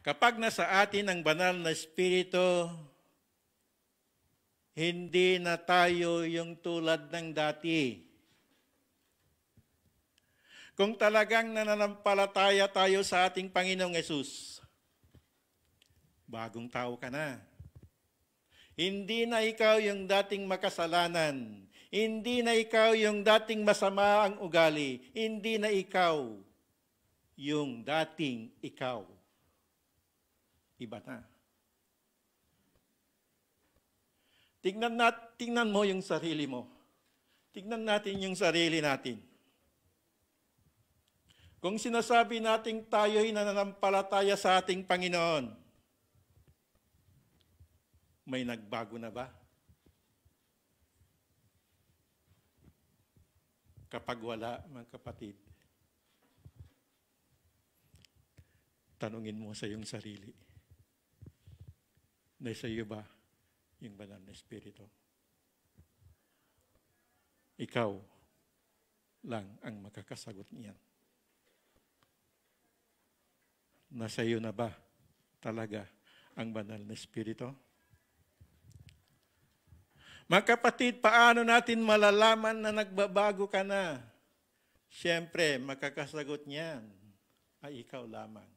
Kapag nasa atin ang banal na Espiritu, hindi na tayo yung tulad ng dati. Kung talagang nananampalataya tayo sa ating Panginoong Yesus, bagong tao ka na. Hindi na ikaw yung dating makasalanan. Hindi na ikaw yung dating masama ang ugali. Hindi na ikaw yung dating ikaw. Iba na. Tingnan mo yung sarili mo. Tingnan natin yung sarili natin. Kung sinasabi nating tayo'y nananampalataya sa ating Panginoon, may nagbago na ba? Kapag wala, mga kapatid, tanungin mo sa iyong sarili, nasa iyo ba yung banal na Espiritu? Ikaw lang ang makakasagot niyan. Nasa iyo na ba talaga ang banal na Espiritu? Mga kapatid, paano natin malalaman na nagbabago ka na? Siyempre, makakasagot niyan ay ikaw lamang.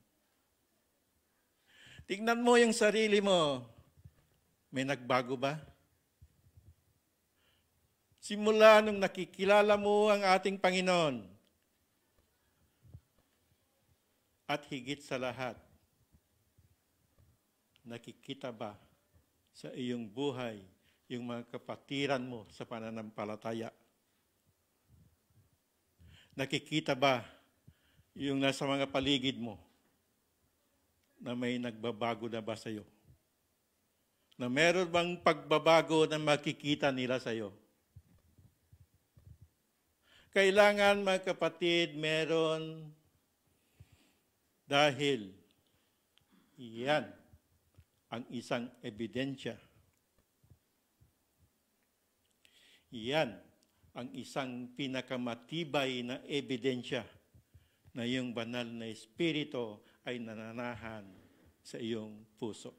Tingnan mo yung sarili mo. May nagbago ba? Simula nung nakikilala mo ang ating Panginoon, at higit sa lahat, nakikita ba sa iyong buhay yung mga kapatiran mo sa pananampalataya? Nakikita ba yung nasa mga paligid mo na may nagbabago na ba sa iyo? Na meron bang pagbabago na makikita nila sa iyo? Kailangan, mga kapatid, meron, dahil iyan ang isang ebidensya. Iyan ang isang pinakamatibay na ebidensya na iyong banal na Espiritu ay nananahan sa iyong puso.